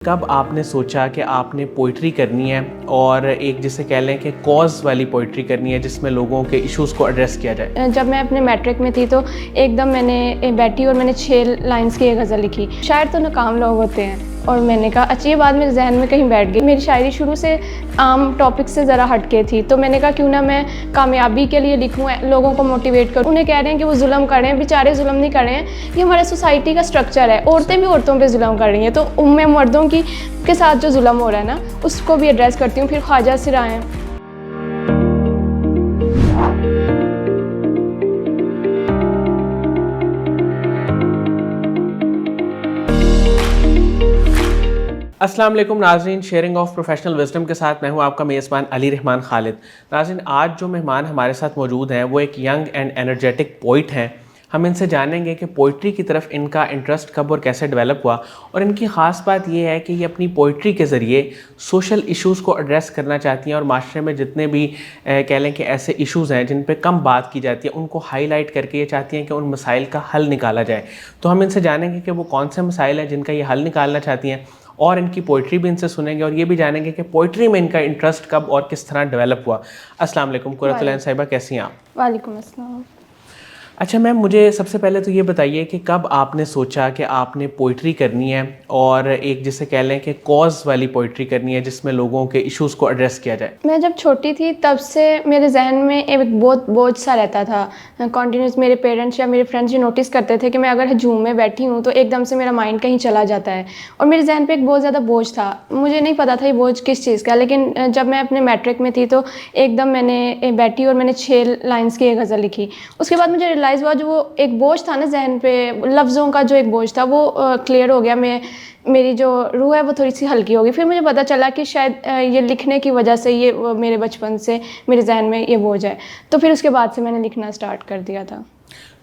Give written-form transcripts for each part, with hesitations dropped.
کب آپ نے سوچا کہ آپ نے پوئٹری کرنی ہے اور ایک جسے کہہ لیں کہ کاز والی پوئٹری کرنی ہے جس میں لوگوں کے ایشوز کو ایڈریس کیا جائے؟ جب میں اپنے میٹرک میں تھی تو ایک دم میں نے بیٹھی اور میں نے 6 لائنز کی ایک غزل لکھی. شاعر تو ناکام لوگ ہوتے ہیں، اور میں نے کہا اچھا یہ بات میرے ذہن میں کہیں بیٹھ گئی. میری شاعری شروع سے عام ٹاپک سے ذرا ہٹ کے تھی، تو میں نے کہا کیوں نہ میں کامیابی کے لیے لکھوں، لوگوں کو موٹیویٹ کروں. انہیں کہہ رہے ہیں کہ وہ ظلم کر رہے ہیں، بیچارے ظلم نہیں کر رہے ہیں، یہ ہمارے سوسائٹی کا اسٹرکچر ہے. عورتیں بھی عورتوں پہ ظلم کر رہی ہیں، تو میں مردوں کے ساتھ جو ظلم ہو رہا ہے نا اس کو بھی ایڈریس کرتی ہوں. پھر خواجہ سراہیں. السلام علیکم ناظرین، شیئرنگ آف پروفیشنل وزڈم کے ساتھ میں ہوں آپ کا میزبان علی رحمان خالد. ناظرین، آج جو مہمان ہمارے ساتھ موجود ہیں وہ ایک ینگ اینڈ انرجیٹک پوئٹ ہیں. ہم ان سے جانیں گے کہ پوئٹری کی طرف ان کا انٹرسٹ کب اور کیسے ڈیولپ ہوا، اور ان کی خاص بات یہ ہے کہ یہ اپنی پوئٹری کے ذریعے سوشل ایشوز کو ایڈریس کرنا چاہتی ہیں، اور معاشرے میں جتنے بھی کہہ لیں کہ ایسے ایشوز ہیں جن پہ کم بات کی جاتی ہے ان کو ہائی لائٹ کر کے یہ چاہتی ہیں کہ ان مسائل کا حل نکالا جائے. تو ہم ان سے جانیں گے کہ وہ کون سے مسائل ہیں جن کا یہ حل نکالنا چاہتی ہیں، اور ان کی پوئٹری بھی ان سے سنیں گے، اور یہ بھی جانیں گے کہ پوئٹری میں ان کا انٹرسٹ کب اور کس طرح ڈیولپ ہوا. السلام علیکم قرۃ العین صاحبہ، کیسی ہیں آپ؟ وعلیکم السلام. اچھا میم، مجھے سب سے پہلے تو یہ بتائیے کہ کب آپ نے سوچا کہ آپ نے پوئٹری کرنی ہے اور ایک جسے کہہ لیں کہ کاز والی پوئٹری کرنی ہے جس میں لوگوں کے ایشوز کو ایڈریس کیا جائے؟ میں جب چھوٹی تھی تب سے میرے ذہن میں ایک بہت بوجھ سا رہتا تھا. کنٹینیوس میرے پیرنٹس یا میرے فرینڈس یہ نوٹس کرتے تھے کہ میں اگر ہجوم میں بیٹھی ہوں تو ایک دم سے میرا مائنڈ کہیں چلا جاتا ہے، اور میرے ذہن پہ ایک بہت زیادہ بوجھ تھا. مجھے نہیں پتا تھا یہ بوجھ کس چیز کا، لیکن جب میں اپنے میٹرک میں تھی تو ایک دم میں نے بیٹھی اور میں نے 6 لائنز کی ایک غزل لکھی. اس کے بعد مجھے ریئلائز ہوا جو وہ ایک بوجھ تھا نا ذہن پہ، لفظوں کا جو ایک بوجھ تھا وہ کلیئر ہو گیا. میری جو روح ہے وہ تھوڑی سی ہلکی ہوگی. پھر مجھے پتہ چلا کہ شاید یہ لکھنے کی وجہ سے یہ میرے بچپن سے میرے ذہن میں یہ بوجھ ہے. تو پھر اس کے بعد سے میں نے لکھنا اسٹارٹ کر دیا تھا.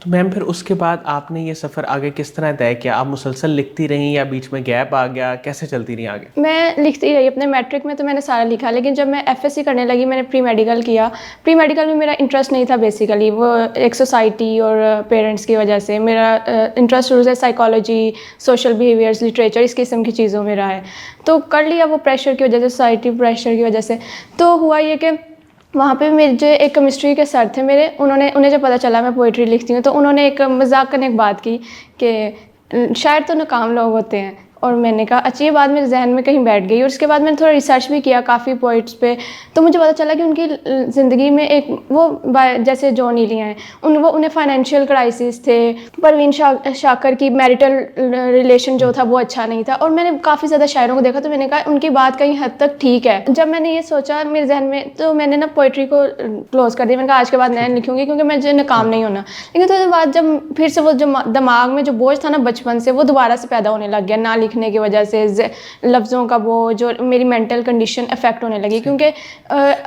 تو میم پھر اس کے بعد آپ نے یہ سفر آگے کس طرح طے کیا؟ آپ مسلسل لکھتی رہیں یا بیچ میں گیپ آ گیا؟ کیسے چلتی رہیں آگے؟ میں لکھتی رہی. اپنے میٹرک میں تو میں نے سارا لکھا، لیکن جب میں ایف ایس سی کرنے لگی میں نے پری میڈیکل کیا. پری میڈیکل میں میرا انٹرسٹ نہیں تھا بیسیکلی، وہ ایک سوسائٹی اور پیرنٹس کی وجہ سے. میرا انٹرسٹ شروع سے سائیکالوجی، سوشل بیہیویئرس، لٹریچر، اس قسم کی چیزوں میں رہا ہے. تو کر لیا وہ پریشر کی وجہ سے، سوسائٹی پریشر کی وجہ سے. تو ہوا یہ کہ وہاں پہ میرے جو ایک کیمسٹری کے سر تھے میرے، انہیں جب پتہ چلا میں پوئٹری لکھتی ہوں تو انہوں نے ایک مذاق کرنے ایک بات کی کہ شاعر تو ناکام لوگ ہوتے ہیں. اور میں نے کہا اچھا یہ بات میرے ذہن میں کہیں بیٹھ گئی. اور اس کے بعد میں نے تھوڑا ریسرچ بھی کیا کافی پوئٹس پہ، تو مجھے پتہ چلا کہ ان کی زندگی میں ایک وہ جیسے جون ایلیا ہیں، انہیں فائنینشیل کرائسس تھے. پروین شاکر کی میرٹل ریلیشن جو تھا وہ اچھا نہیں تھا. اور میں نے کافی زیادہ شاعروں کو دیکھا تو میں نے کہا ان کی بات کہیں حد تک ٹھیک ہے. جب میں نے یہ سوچا میرے ذہن میں، تو میں نے نا پوئٹری کو کلوز کر دیا. میں نے کہا آج کے بعد میں لکھوں گی کیونکہ مجھے ناکام نہیں ہونا. لیکن تو بعد جب پھر سے وہ جو دماغ میں جو بوجھ تھا نا بچپن سے، وہ دوبارہ سے پیدا ہونے لگ گیا. نہ لکھنے کی وجہ سے لفظوں کا بوجھ اور میری مینٹل کنڈیشن افیکٹ ہونے لگی، کیونکہ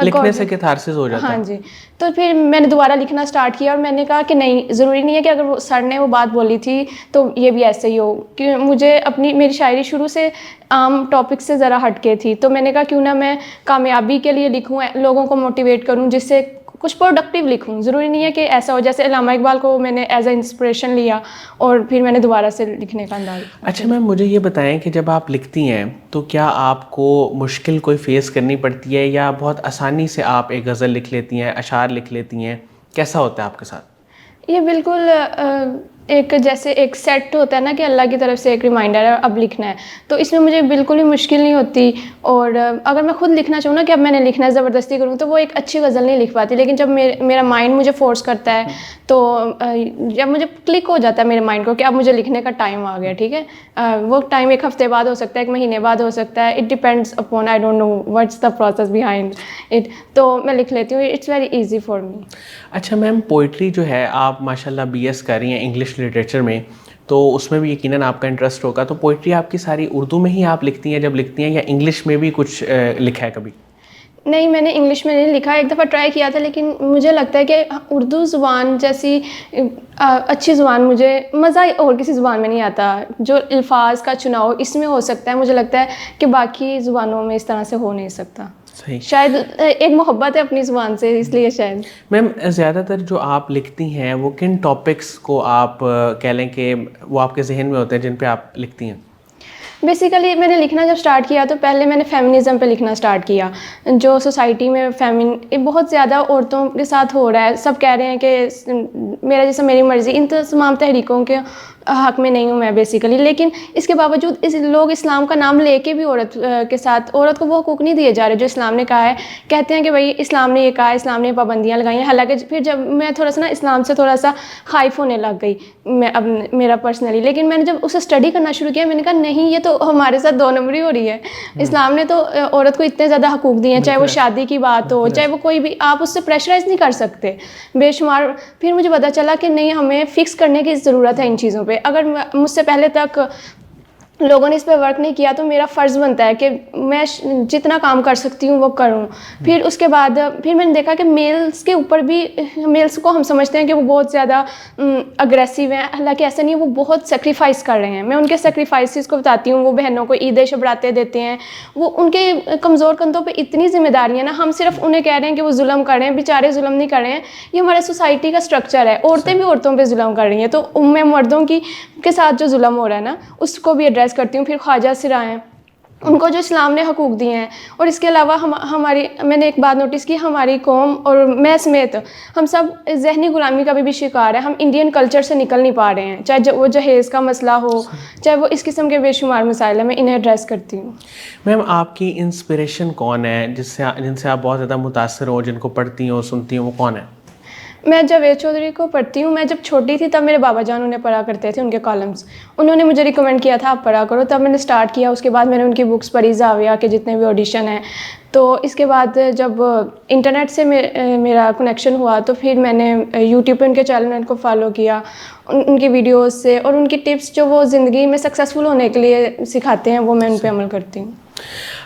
لکھنے سے کیتھارسس ہو جاتا ہے. ہاں جی. تو پھر میں نے دوبارہ لکھنا اسٹارٹ کیا، اور میں نے کہا کہ نہیں، ضروری نہیں ہے کہ اگر سر نے وہ بات بولی تھی تو یہ بھی ایسے ہی ہو. کہ مجھے میری شاعری شروع سے عام ٹاپک سے ذرا ہٹ کے تھی، تو میں نے کہا کیوں نہ میں کامیابی کے لیے لکھوں، لوگوں کو موٹیویٹ کروں، جس سے کچھ پروڈکٹیو لکھوں. ضروری نہیں ہے کہ ایسا ہو جیسے علامہ اقبال کو میں نے ایز اے انسپریشن لیا اور پھر میں نے دوبارہ سے لکھنے کا انداز. اچھا میم، مجھے یہ بتائیں کہ جب آپ لکھتی ہیں تو کیا آپ کو مشکل کوئی فیس کرنی پڑتی ہے، یا بہت آسانی سے آپ ایک غزل لکھ لیتی ہیں، اشعار لکھ لیتی ہیں؟ کیسا ہوتا ہے آپ کے ساتھ؟ یہ بالکل ایک جیسے ایک سیٹ ہوتا ہے نا کہ اللہ کی طرف سے ایک ریمائنڈر ہے اب لکھنا ہے، تو اس میں مجھے بالکل بھی مشکل نہیں ہوتی. اور اگر میں خود لکھنا چاہوں نا کہ اب میں نے لکھنا ہے، زبردستی کروں تو وہ ایک اچھی غزل نہیں لکھ پاتی. لیکن جب میرا مائنڈ مجھے فورس کرتا ہے، تو جب مجھے کلک ہو جاتا ہے میرے مائنڈ کو کہ اب مجھے لکھنے کا ٹائم آ گیا، ٹھیک ہے، وہ ٹائم ایک ہفتے بعد ہو سکتا ہے، ایک مہینے بعد ہو سکتا ہے. It depends upon, I don't know what's the process behind it. تو میں لکھ لیتی ہوں، it's very easy for me. اچھا میم، پوئٹری جو ہے آپ ماشاء اللہ BS کر رہی ہیں انگلش لٹریچر میں، تو اس میں بھی یقیناً آپ کا انٹرسٹ ہوگا. تو پوئٹری آپ کی ساری اردو میں ہی آپ لکھتی ہیں جب لکھتی ہیں، یا انگلش میں بھی کچھ لکھا ہے کبھی؟ نہیں، میں نے انگلش میں نہیں لکھا. ایک دفعہ ٹرائی کیا تھا، لیکن مجھے لگتا ہے کہ اردو زبان جیسی اچھی زبان مجھے مزہ اور کسی زبان میں نہیں آتا. جو الفاظ کا چناؤ اس میں ہو سکتا ہے، مجھے لگتا ہے کہ باقی زبانوں میں اس طرح سے ہو نہیں سکتا. صحیح. شاید ایک محبت ہے اپنی زبان سے، اس لیے شاید. میم، زیادہ تر جو آپ لکھتی ہیں وہ کن ٹاپکس کو آپ کہہ لیں کہ وہ آپ کے ذہن میں ہوتے ہیں جن پہ آپ لکھتی ہیں؟ بیسیکلی میں نے لکھنا جب اسٹارٹ کیا تو پہلے میں نے فیمنزم پہ لکھنا اسٹارٹ کیا. جو سوسائٹی میں بہت زیادہ عورتوں کے ساتھ ہو رہا ہے, سب کہہ رہے ہیں کہ میرا جیسا میری مرضی, ان تمام تحریکوں کے حق میں نہیں ہوں میں بیسیکلی. لیکن اس کے باوجود لوگ اسلام کا نام لے کے بھی عورت کے ساتھ, عورت کو وہ حقوق نہیں دیے جا رہے جو اسلام نے کہا ہے. کہتے ہیں کہ بھائی اسلام نے یہ کہا ہے, اسلام نے پابندیاں لگائی ہیں. حالانکہ پھر جب میں تھوڑا سا اسلام سے تھوڑا سا خائف ہونے لگ گئی میں اب میرا پرسنلی, لیکن میں نے جب اسے اسٹڈی کرنا شروع کیا میں نے کہا نہیں, یہ تو ہمارے ساتھ 2 نمبری ہو رہی ہے. اسلام نے تو عورت کو اتنے زیادہ حقوق دیے ہیں, چاہے وہ شادی کی بات ہو, چاہے وہ کوئی بھی, آپ اس سے پریشرائز نہیں کر سکتے بے شمار. پھر مجھے پتا چلا کہ نہیں, ہمیں فکس کرنے کی ضرورت ہے ان چیزوں پہ. اگر مجھ سے پہلے تک لوگوں نے اس پہ ورک نہیں کیا تو میرا فرض بنتا ہے کہ میں جتنا کام کر سکتی ہوں وہ کروں. پھر اس کے بعد پھر میں نے دیکھا کہ میلز کے اوپر بھی, میلز کو ہم سمجھتے ہیں کہ وہ بہت زیادہ اگریسو ہیں, حالانکہ ایسا نہیں ہے, وہ بہت سیکریفائس کر رہے ہیں. میں ان کے سیکریفائسز کو بتاتی ہوں. وہ بہنوں کو عید شبراتے دیتے ہیں, وہ ان کے کمزور کندھوں پہ اتنی ذمہ داریاں نا. ہم صرف انہیں کہہ رہے ہیں کہ وہ ظلم کر رہے ہیں, بیچارے ظلم نہیں کر رہے ہیں. یہ ہمارے سوسائٹی کا اسٹرکچر ہے, عورتیں بھی عورتوں پہ ظلم کر رہی ہیں. تو میں مردوں کے ساتھ جو ظلم ہو رہا ہے نا اس کو بھی ایڈریس کرتی ہوں. پھر خواجہ سرا ہیں, ان کو جو اسلام نے حقوق دیے ہیں. اور اس کے علاوہ میں نے ایک بات نوٹس کی, ہماری قوم اور میں سمیت ہم سب ذہنی غلامی کا بھی شکار ہے. ہم انڈین کلچر سے نکل نہیں پا رہے ہیں, چاہے وہ جہیز کا مسئلہ ہو, چاہے وہ اس قسم کے بے شمار مسائل ہیں. میں انہیں ایڈریس کرتی ہوں. میم آپ کی انسپریشن کون ہے جن سے آپ بہت زیادہ متاثر ہو, جن کو پڑھتی ہوں سنتی ہوں, وہ کون ہے؟ میں جاوید چودھری کو پڑھتی ہوں. میں جب چھوٹی تھی تب میرے بابا جان انہیں پڑھا کرتے تھے, ان کے کالمس. انہوں نے مجھے ریکمینڈ کیا تھا آپ پڑھا کرو, تب میں نے اسٹارٹ کیا. اس کے بعد میں نے ان کی بکس پڑھی, زاویہ کے جتنے بھی آڈیشن ہیں. تو اس کے بعد جب انٹرنیٹ سے میرا کنیکشن ہوا تو پھر میں نے یوٹیوب پہ ان کے چینل کو فالو کیا, ان کی ویڈیوز سے, اور ان کی ٹپس جو وہ زندگی میں سکسیزفل ہونے کے لیے سکھاتے ہیں وہ میں ان پہ عمل کرتی ہوں.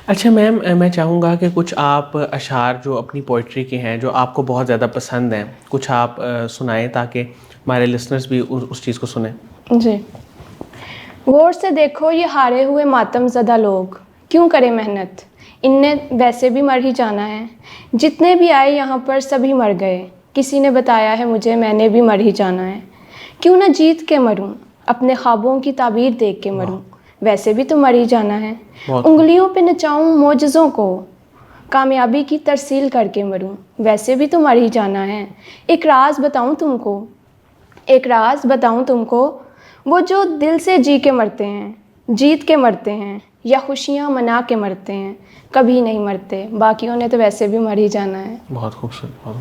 اچھا میم, میں چاہوں گا کہ کچھ آپ اشعار جو اپنی پوئٹری کے ہیں جو آپ کو بہت زیادہ پسند ہیں, کچھ آپ سنائیں تاکہ ہمارے لسنرز بھی اس چیز کو سنیں. جی. غور سے دیکھو یہ ہارے ہوئے ماتم زدہ لوگ, کیوں کرے محنت, ان نے ویسے بھی مر ہی جانا ہے. جتنے بھی آئے یہاں پر سبھی مر گئے, کسی نے بتایا ہے مجھے میں نے بھی مر ہی جانا ہے. کیوں نہ جیت کے مروں, اپنے خوابوں کی تعبیر دیکھ کے مروں, ویسے بھی تو مر ہی جانا ہے. انگلیوں پہ نچاؤں معجزوں کو, کامیابی کی ترسیل کر کے مروں, ویسے بھی تو مر ہی جانا ہے. ایک راز بتاؤں تم کو, ایک راز بتاؤں تم کو, وہ جو دل سے جی کے مرتے ہیں, جیت کے مرتے ہیں, یا خوشیاں منا کے مرتے ہیں, کبھی نہیں مرتے, باقیوں نے تو ویسے بھی مر ہی جانا ہے. بہت خوبصورت, بہت.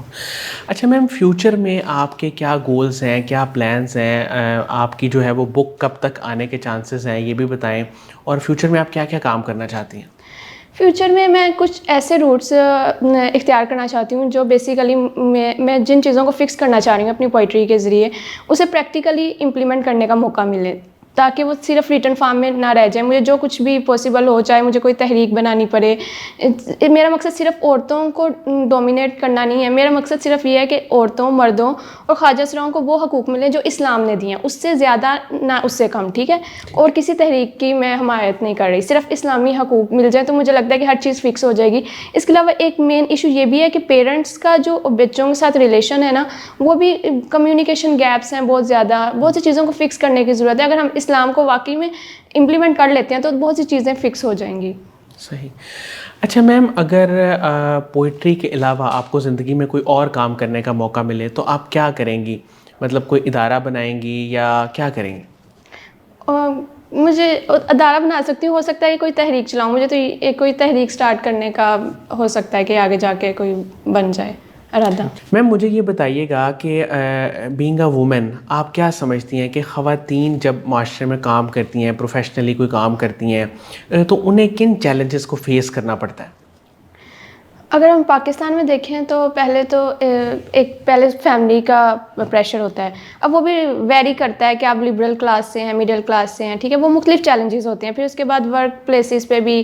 اچھا میم, فیوچر میں آپ کے کیا گولز ہیں, کیا پلانز ہیں, آپ کی جو ہے وہ بک کب تک آنے کے چانسز ہیں یہ بھی بتائیں, اور فیوچر میں آپ کیا کیا کام کرنا چاہتی ہیں؟ فیوچر میں کچھ ایسے روٹس اختیار کرنا چاہتی ہوں جو بیسیکلی میں جن چیزوں کو فکس کرنا چاہ رہی ہوں اپنی پوئٹری کے ذریعے, اسے پریکٹیکلی امپلیمنٹ کرنے کا موقع ملے, تاکہ وہ صرف ریٹن فارم میں نہ رہ جائے. مجھے جو کچھ بھی پاسبل ہو, چاہے مجھے کوئی تحریک بنانی پڑے. میرا مقصد صرف عورتوں کو ڈومینیٹ کرنا نہیں ہے, میرا مقصد صرف یہ ہے کہ عورتوں, مردوں اور خواجہ سراؤں کو وہ حقوق ملیں جو اسلام نے دیے ہیں, اس سے زیادہ نہ اس سے کم, ٹھیک ہے. اور کسی تحریک کی میں حمایت نہیں کر رہی, صرف اسلامی حقوق مل جائیں تو مجھے لگتا ہے کہ ہر چیز فکس ہو جائے گی. اس کے علاوہ ایک مین ایشو یہ بھی ہے کہ پیرنٹس کا جو بچوں کے ساتھ ریلیشن ہے نا, وہ بھی کمیونیکیشن گیپس ہیں بہت زیادہ, بہت سی چیزوں کو فکس کرنے کی ضرورت ہے. اگر ہم اسلام کو واقعی میں امپلیمنٹ کر لیتے ہیں تو بہت سی چیزیں فکس ہو جائیں گی. صحیح. اچھا میم, اگر پوئٹری کے علاوہ آپ کو زندگی میں کوئی اور کام کرنے کا موقع ملے تو آپ کیا کریں گی؟ مطلب کوئی ادارہ بنائیں گی یا کیا کریں گی؟ مجھے ادارہ بنا سکتی ہوں, ہو سکتا ہے کہ کوئی تحریک چلاؤں. مجھے تو کوئی تحریک سٹارٹ کرنے کا ہو سکتا ہے کہ آگے جا کے کوئی بن جائے ارادہ. میم مجھے یہ بتائیے گا کہ بینگ اے وومن آپ کیا سمجھتی ہیں کہ خواتین جب معاشرے میں کام کرتی ہیں, پروفیشنلی کوئی کام کرتی ہیں, تو انہیں کن چیلنجز کو فیس کرنا پڑتا ہے؟ اگر ہم پاکستان میں دیکھیں تو پہلے فیملی کا پریشر ہوتا ہے. اب وہ بھی ویری کرتا ہے کہ آپ لبرل کلاس سے ہیں, مڈل کلاس سے ہیں, ٹھیک ہے, وہ مختلف چیلنجز ہوتے ہیں. پھر اس کے بعد ورک پلیسز پہ بھی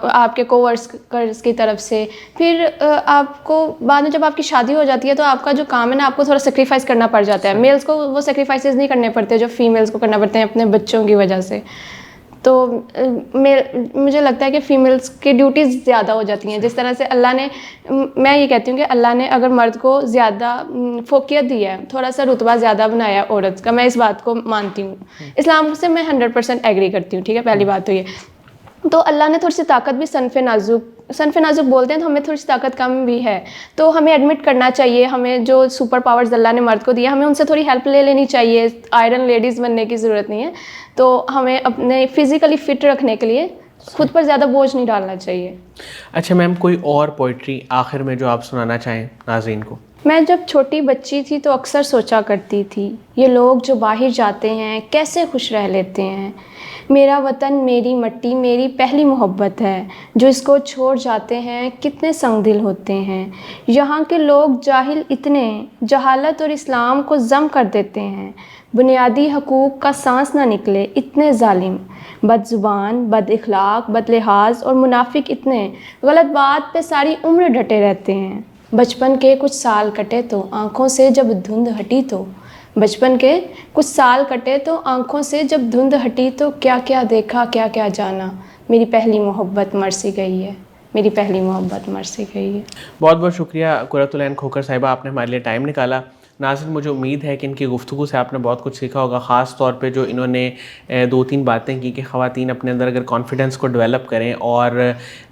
آپ کے کو ورکرز کی طرف سے, پھر آپ کو بعد میں جب آپ کی شادی ہو جاتی ہے تو آپ کا جو کام ہے نا, آپ کو تھوڑا سیکریفائس کرنا پڑ جاتا ہے. میلز کو وہ سیکریفائسز نہیں کرنے پڑتے جو فیمیلز کو کرنا پڑتے ہیں اپنے بچوں کی وجہ سے. تو مجھے لگتا ہے کہ فیمیلس کی ڈیوٹیز زیادہ ہو جاتی ہیں. جس طرح سے اللہ نے, میں یہ کہتی ہوں کہ اللہ نے اگر مرد کو زیادہ فوقیت دی ہے, تھوڑا سا رتبہ زیادہ بنایا عورت کا, میں اس بات کو مانتی ہوں. اسلام سے میں 100% ایگری کرتی ہوں, ٹھیک ہے, پہلی بات تو یہ. تو اللہ نے تھوڑی سی طاقت بھی صنف نازک بولتے ہیں, تو ہمیں تھوڑی سی طاقت کم بھی ہے, تو ہمیں ایڈمٹ کرنا چاہیے. ہمیں جو سپر پاورز اللہ نے مرد کو دیا, ہمیں ان سے تھوڑی ہیلپ لے لینی چاہیے. آئرن لیڈیز بننے کی ضرورت نہیں ہے. تو ہمیں اپنے فزیکلی فٹ رکھنے کے لیے خود پر زیادہ بوجھ نہیں ڈالنا چاہیے. اچھا میم, کوئی اور پوئٹری آخر میں جو آپ سنانا چاہیں ناظرین کو؟ میں جب چھوٹی بچی تھی تو اکثر سوچا کرتی تھی, یہ لوگ جو باہر جاتے ہیں کیسے خوش رہ لیتے ہیں. میرا وطن, میری مٹی, میری پہلی محبت ہے. جو اس کو چھوڑ جاتے ہیں کتنے سنگ دل ہوتے ہیں. یہاں کے لوگ جاہل اتنے, جہالت اور اسلام کو ضم کر دیتے ہیں. بنیادی حقوق کا سانس نہ نکلے اتنے ظالم. بد زبان, بد اخلاق, بد لحاظ اور منافق اتنے, غلط بات پہ ساری عمر ڈٹے رہتے ہیں. بچپن کے کچھ سال کٹے تو آنکھوں سے جب دھند ہٹی تو, بچپن کے کچھ سال کٹے تو آنکھوں سے جب دھند ہٹی تو, کیا کیا دیکھا کیا کیا جانا. میری پہلی محبت مر سی گئی ہے, میری پہلی محبت مر سی گئی ہے. بہت بہت شکریہ قرۃ العین کھوکھر صاحبہ, آپ نے ہمارے لیے ٹائم نکالا. ناظرین, مجھے امید ہے کہ ان کی گفتگو سے آپ نے بہت کچھ سیکھا ہوگا, خاص طور پہ جو انہوں نے 2-3 باتیں کی کہ خواتین اپنے اندر اگر کانفیڈنس کو ڈیولپ کریں, اور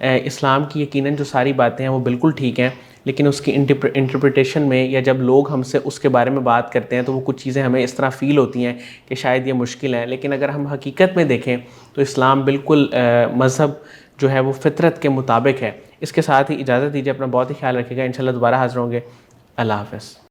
اسلام کی یقیناً جو ساری باتیں ہیں وہ بالکل ٹھیک ہیں, لیکن اس کی انٹرپریٹیشن میں, یا جب لوگ ہم سے اس کے بارے میں بات کرتے ہیں تو وہ کچھ چیزیں ہمیں اس طرح فیل ہوتی ہیں کہ شاید یہ مشکل ہے. لیکن اگر ہم حقیقت میں دیکھیں تو اسلام بالکل مذہب جو ہے وہ فطرت کے مطابق ہے. اس کے ساتھ ہی اجازت دیجیے, اپنا بہت ہی خیال رکھیے گا. انشاءاللہ دوبارہ حاضر ہوں گے. اللہ حافظ.